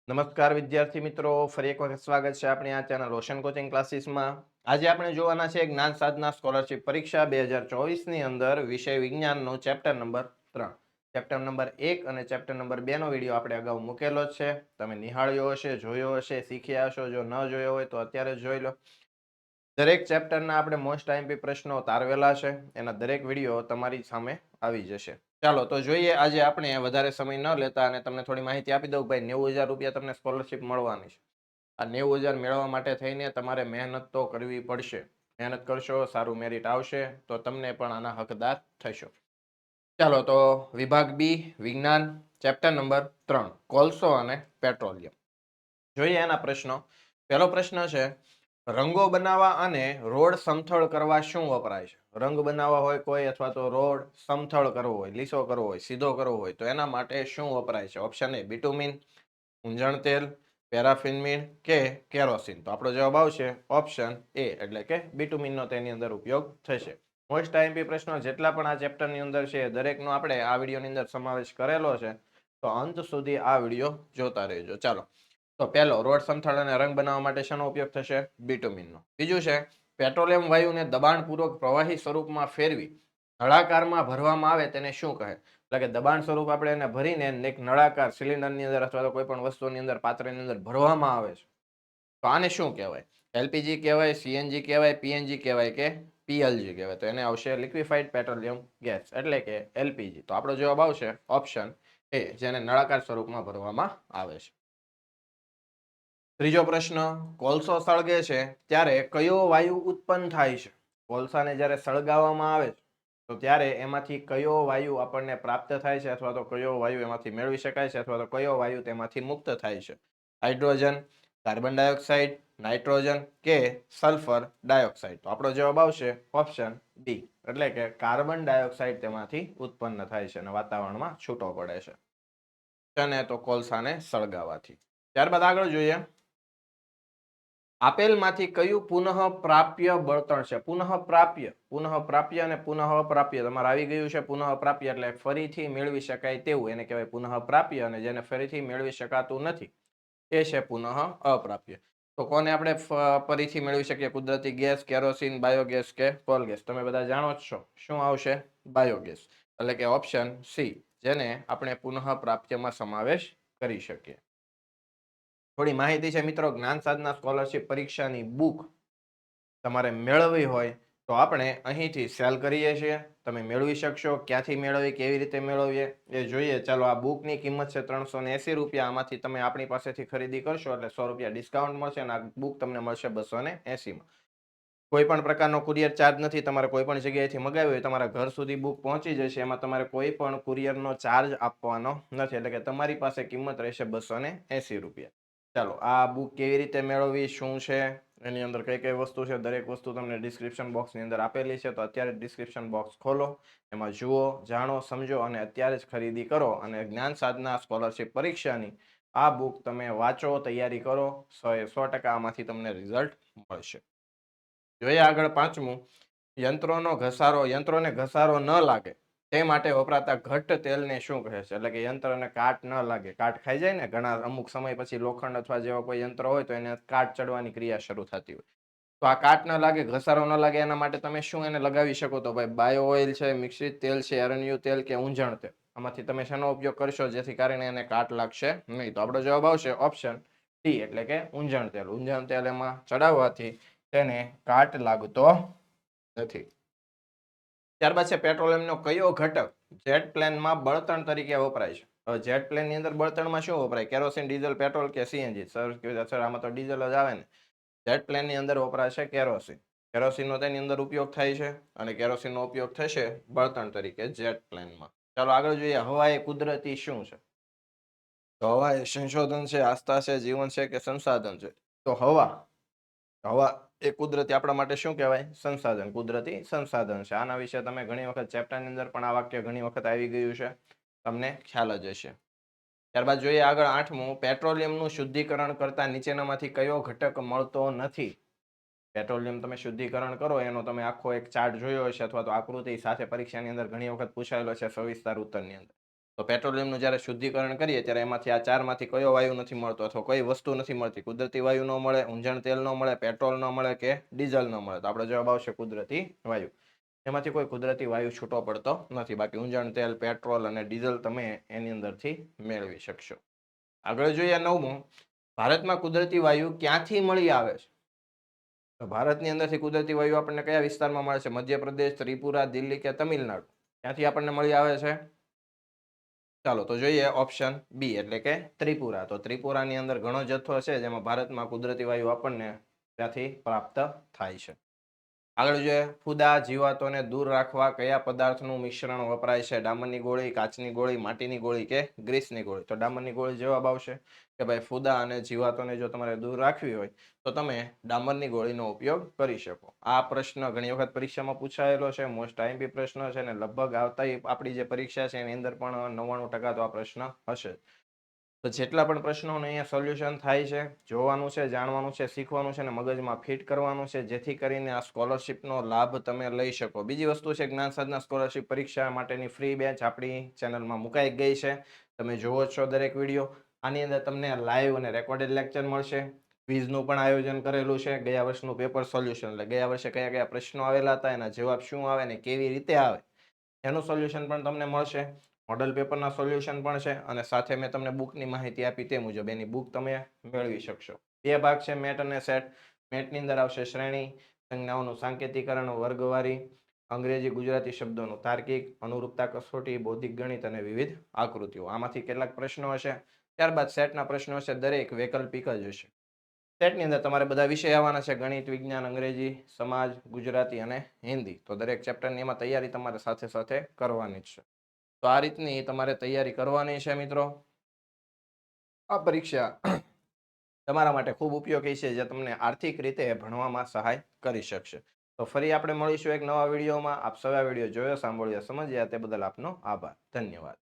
નમસ્કાર વિદ્યાર્થી મિત્રો, ફરી એક વખત સ્વાગત છે આપણી આ ચેનલ રોશન કોચિંગ ક્લાસીસમાં. આજે આપણે જોવાના છે જ્ઞાન સાધના સ્કોલરશિપ પરીક્ષા 2024 ની અંદર વિષય વિજ્ઞાનનો ચેપ્ટર નંબર 3. ચેપ્ટર નંબર 1 અને ચેપ્ટર નંબર 2 નો વિડીયો આપણે અગાઉ મૂકેલો જ છે. તમે નિહાળ્યો હશે, જોયો હશે, શીખ્યા હશો. જો ન જોયો હોય તો અત્યારે જોઈ લો. દરેક ચેપ્ટરના આપણે મોસ્ટ આઈએમપી પ્રશ્નો તારવેલા છે. એના દરેક વિડીયો તમારી સામે આવી જશે. ચાલો તો જોઈએ. આજે આપણે વધારે સમય ન લેતા અને તમને થોડી માહિતી આપી દઉં. ભાઈ 90,000 રૂપિયા તમને સ્કોલરશિપ મળવાની છે. આ 90,000 મેળવવા માટે થઈને તમારે મહેનત તો કરવી પડશે. મહેનત કરશો, સારું મેરિટ આવશે તો તમને પણ આના હકદાર થશો. ચાલો તો વિભાગ બી વિજ્ઞાન ચેપ્ટર નંબર 3 કોલસો અને પેટ્રોલિયમ જોઈએ એના પ્રશ્નો. પહેલો પ્રશ્ન છે, રંગો બનાવવા અને રોડ સમથળ કરવા શું વપરાય છે? રંગ બનાવવા હોય કોઈ અથવા તો રોડ સમથળ કરવો હોય, લીસો કરવો હોય, સીધો કરવો હોય તો એના માટે શું વપરાય છે? ઓપ્શન એ બિટુમિન, ઊંજણ તેલ, પેરાફિન કે કેરોસીન. તો આપણો જવાબ આવશે ઓપ્શન એ એટલે કે બિટુમિનનો તેની અંદર ઉપયોગ થશે. મોસ્ટ આઈએમપી પ્રશ્નો જેટલા પણ આ ચેપ્ટરની અંદર છે દરેકનો આપણે આ વિડીયોની અંદર સમાવેશ કરેલો છે. તો અંત સુધી આ વિડીયો જોતા રહેજો. ચાલો તો પહેલો, રોડ સમથળ અને રંગ બનાવવા માટે શેનો ઉપયોગ થશે? બિટુમિનનો. બીજું છે, પેટ્રોલિયમ વાયુને દબાણપૂર્વક પ્રવાહી સ્વરૂપમાં ફેરવી નળાકારમાં ભરવામાં આવે તેને શું કહે? એટલે કે દબાણ સ્વરૂપ આપણે એને ભરીને એક નળાકાર સિલિન્ડરની અંદર અથવા તો કોઈ પણ વસ્તુની અંદર, પાત્રની અંદર ભરવામાં આવે છે તો આને શું કહેવાય? એલપીજી કહેવાય, સીએનજી કહેવાય, પીએનજી કહેવાય કે પીએલજી કહેવાય? તો એને આવશે લિક્વિફાઈડ પેટ્રોલિયમ ગેસ એટલે કે એલપીજી. તો આપણો જવાબ આવશે ઓપ્શન એ, જેને નળાકાર સ્વરૂપમાં ભરવામાં આવે છે. ત્રીજો પ્રશ્ન, કોલસો સળગે છે ત્યારે કયો વાયુ ઉત્પન્ન થાય છે? કોલસાને જ્યારે સળગાવવામાં આવે છે તો ત્યારે એમાંથી કયો વાયુ આપણને પ્રાપ્ત થાય છે અથવા તો કયો વાયુ એમાંથી મેળવી શકાય છે અથવા તો કયો વાયુ તેમાંથી મુક્ત થાય છે? હાઇડ્રોજન, કાર્બન ડાયોક્સાઇડ, નાઇટ્રોજન કે સલ્ફર ડાયોક્સાઇડ? તો આપણો જવાબ આવશે ઓપ્શન ડી એટલે કે કાર્બન ડાયોક્સાઇડ તેમાંથી ઉત્પન્ન થાય છે અને વાતાવરણમાં છૂટો પડે છે. અને તો કોલસાને સળગાવવાથી. ત્યારબાદ આગળ જોઈએ, આપેલમાંથી કયું પુનઃપ્રાપ્ય બળતણ છે? પુનઃપ્રાપ્ય અને પુનઃપ્રાપ્ય તમારે આવી ગયું છે. પુનઃપ્રાપ્ય એટલે ફરીથી મેળવી શકાય તેવું, એને કહેવાય પુનઃપ્રાપ્ય. અને જેને ફરીથી મેળવી શકાતું નથી એ છે પુનઃ અપ્રાપ્ય. તો કોને આપણે ફરીથી મેળવી શકીએ? કુદરતી ગેસ, કેરોસીન, બાયોગેસ કે કોલગેસ? તમે બધા જાણો જ છો શું આવશે? બાયોગેસ એટલે કે ઓપ્શન સી, જેને આપણે પુનઃપ્રાપ્યમાં સમાવેશ કરી શકીએ. થોડી માહિતી છે મિત્રો. જ્ઞાન સાધના સ્કોલરશિપ પરીક્ષાની બુક તમારે મેળવવી હોય તો આપણે અહીંથી સેલ કરીએ છીએ. તમે મેળવી શકશો. ક્યાંથી મેળવી, કેવી રીતે મેળવીએ એ જોઈએ. ચાલો, આ બુકની કિંમત છે 380 રૂપિયા. આમાંથી તમે આપણી પાસેથી ખરીદી કરશો એટલે 100 રૂપિયા ડિસ્કાઉન્ટ મળશે અને આ બુક તમને મળશે 280માં. કોઈ પણ પ્રકારનો કુરિયર ચાર્જ નથી. તમારે કોઈ પણ જગ્યાએથી મગાવી હોય તમારા ઘર સુધી બુક પહોંચી જશે. એમાં તમારે કોઈ પણ કુરિયરનો ચાર્જ આપવાનો નથી એટલે કે તમારી પાસે કિંમત રહેશે 280 રૂપિયા. ચાલો, આ બુક કેવી રીતે મેળવવી, શું છે, એની અંદર કઈ કઈ વસ્તુ છે, દરેક વસ્તુ તમને ડિસ્ક્રિપ્શન બોક્સની અંદર આપેલી છે. તો અત્યારે ડિસ્ક્રિપ્શન બોક્સ ખોલો, એમાં જુઓ, જાણો, સમજો અને અત્યારે જ ખરીદી કરો અને જ્ઞાન સાધના સ્કોલરશિપ પરીક્ષાની આ બુક તમે વાંચો, તૈયારી કરો. 100% આમાંથી તમને રિઝલ્ટ મળશે. જોઈએ આગળ પાંચમું, યંત્રોને ઘસારો ન લાગે તે માટે વપરાતા ઘટ્ટ તેલને શું કહે છે? એટલે કે યંત્રને કાટ ન લાગે. કાટ ખાઈ જાય ને ઘણા અમુક સમય પછી, લોખંડ અથવા જેવા કોઈ યંત્ર હોય તો એને કાટ ચડવાની ક્રિયા શરૂ થતી હોય. તો આ કાટ ન લાગે, ઘસારો ન લાગે એના માટે તમે શું એને લગાવી શકો? તો ભાઈ બાયો ઓઇલ છે, મિશ્રિત તેલ છે, એરન્યુ તેલ કે ઊંજણ તેલ? આમાંથી તમે શેનો ઉપયોગ કરશો જેથી કરીને એને કાટ લાગશે નહીં? તો આપણો જવાબ આવશે ઓપ્શન ડી એટલે કે ઊંજણ તેલ. ઊંજણ તેલ એમાં ચડાવવાથી તેને કાટ લાગતો નથી. ત્યારબાદ છે, પેટ્રોલિયમનો કયો ઘટક જેટ પ્લેનમાં બળતણ તરીકે વપરાય છે? હવે જેટ પ્લેનની અંદર બળતણમાં શું વપરાય? કેરોસીન, ડીઝલ, પેટ્રોલ કે સીએનજી? સર આમાં તો ડીઝલ જ આવે ને. જેટ પ્લેનની અંદર વપરાશે કેરોસીન. કેરોસીનનો તેની અંદર ઉપયોગ થાય છે અને કેરોસીનનો ઉપયોગ થશે બળતણ તરીકે જેટ પ્લેનમાં. ચાલો આગળ જોઈએ, હવા એ કુદરતી શું છે? તો હવા એ સંશોધન છે, આસ્થા છે, જીવન છે કે સંસાધન છે? તો હવા એ કુદરતી આપણા માટે શું કહેવાય? સંસાધન. કુદરતી સંસાધન છે. આના વિશે તમે ઘણી વખત ચેપ્ટરની અંદર પણ આ વાક્ય ઘણી વખત આવી ગયું છે, તમને ખ્યાલ જ હશે. ત્યારબાદ જોઈએ આગળ આઠમું, પેટ્રોલિયમનું શુદ્ધિકરણ કરતા નીચેનામાંથી કયો ઘટક મળતો નથી? પેટ્રોલિયમ તમે શુદ્ધિકરણ કરો એનો તમે આખો એક ચાર્ટ જોયો હશે અથવા તો આકૃતિ સાથે પરીક્ષાની અંદર ઘણી વખત પૂછાયેલો છે સવિસ્તાર ઉત્તરની અંદર. તો પેટ્રોલિયમનું જ્યારે શુદ્ધિકરણ કરીએ ત્યારે એમાંથી આ ચારમાંથી કયો વાયુ નથી મળતો અથવા કોઈ વસ્તુ નથી મળતી? કુદરતી વાયુ ન મળે, ઊંજણ તેલ ન મળે, પેટ્રોલ ન મળે કે ડીઝલ ન મળે? તો આપણો જવાબ આવશે કુદરતી વાયુ. એમાંથી કોઈ કુદરતી વાયુ છૂટો પડતો નથી. બાકી ઊંજણ તેલ, પેટ્રોલ અને ડીઝલ તમે એની અંદરથી મેળવી શકશો. આગળ જોઈએ 9મું. ભારતમાં કુદરતી વાયુ ક્યાંથી મળી આવે છે? તો ભારતની અંદરથી કુદરતી વાયુ આપણને કયા વિસ્તારમાં મળે છે? મધ્યપ્રદેશ, ત્રિપુરા, દિલ્હી કે તમિલનાડુ? ક્યાંથી આપણને મળી આવે છે? ચાલો તો જોઈએ ઓપ્શન બી એટલે કે ત્રિપુરા. તો ત્રિપુરાની અંદર ઘણો જથ્થો છે જેમાં ભારતમાં કુદરતી વાયુ આપણને ત્યાંથી પ્રાપ્ત થાય છે. આગળ જોઈએ ફૂદા જીવાતોને દૂર રાખવા કયા પદાર્થનું મિશ્રણ વપરાય છે? ડામરની ગોળી, કાચની ગોળી, માટીની ગોળી કે ગ્રીસની ગોળી? તો ડામરની ગોળી જવાબ આવશે કે ભાઈ ફૂદા અને જીવાતોને જો તમારે દૂર રાખવી હોય તો તમે ડામરની ગોળીનો ઉપયોગ કરી શકો. આ પ્રશ્ન ઘણી વખત પરીક્ષામાં પૂછાયેલો છે, મોસ્ટ આઈએમપી પ્રશ્ન છે અને લગભગ આવતા આપણી જે પરીક્ષા છે એની અંદર પણ 99% તો આ પ્રશ્ન હશે. તો જેટલા પણ પ્રશ્નોનું અહીંયા સોલ્યુશન થાય છે, જોવાનું છે, જાણવાનું છે, શીખવાનું છે અને મગજમાં ફિટ કરવાનું છે, જેથી કરીને આ સ્કોલરશિપનો લાભ તમે લઈ શકો. બીજી વસ્તુ છે જ્ઞાન સાધના સ્કોલરશિપ પરીક્ષા માટેની ફ્રી બેચ આપણી ચેનલમાં મુકાઈ ગઈ છે. તમે જોવો છો દરેક વિડીયો. આની અંદર તમને લાઈવ અને રેકોર્ડેડ લેક્ચર મળશે. ક્વિઝનું પણ આયોજન કરેલું છે. ગયા વર્ષનું પેપર સોલ્યુશન એટલે ગયા વર્ષે કયા કયા પ્રશ્નો આવેલા હતા, એના જવાબ શું આવે ને કેવી રીતે આવે એનું સોલ્યુશન પણ તમને મળશે. મોડલ પેપરના સોલ્યુશન પણ છે અને સાથે મેં તમને બુકની માહિતી આપી તે મુજબ એની બુક તમે મેળવી શકશો. 2 ભાગ છે મેટ અને સેટ. મેટની અંદર આવશે શ્રેણી, સંજ્ઞાઓનું સાંકેતિકરણ, વર્ગવારી, અંગ્રેજી ગુજરાતી શબ્દોનું તાર્કિક, અનુરૂપતા કસોટી, બૌદ્ધિક ગણિત અને વિવિધ આકૃતિઓ. આમાંથી કેટલાક પ્રશ્નો હશે. ત્યારબાદ સેટના પ્રશ્નો હશે, દરેક વૈકલ્પિક જ હશે. સેટની અંદર તમારે બધા વિષય આવવાના છે: ગણિત, વિજ્ઞાન, અંગ્રેજી, સમાજ, ગુજરાતી અને હિન્દી. તો દરેક ચેપ્ટરની એમાં તૈયારી તમારે સાથે સાથે કરવાની જ છે. તો આ રીતની તમારે તૈયારી કરવાની છે મિત્રો. આ પરીક્ષા તમારા માટે ખૂબ ઉપયોગી છે, જે તમને આર્થિક રીતે ભણવામાં સહાય કરી શકશે. તો ફરી આપણે મળીશું એક નવા વિડીયોમાં. આપ સૌએ વિડીયો જોયો, સાંભળ્યો, સમજ્યા તે બદલ આપનો આભાર. ધન્યવાદ.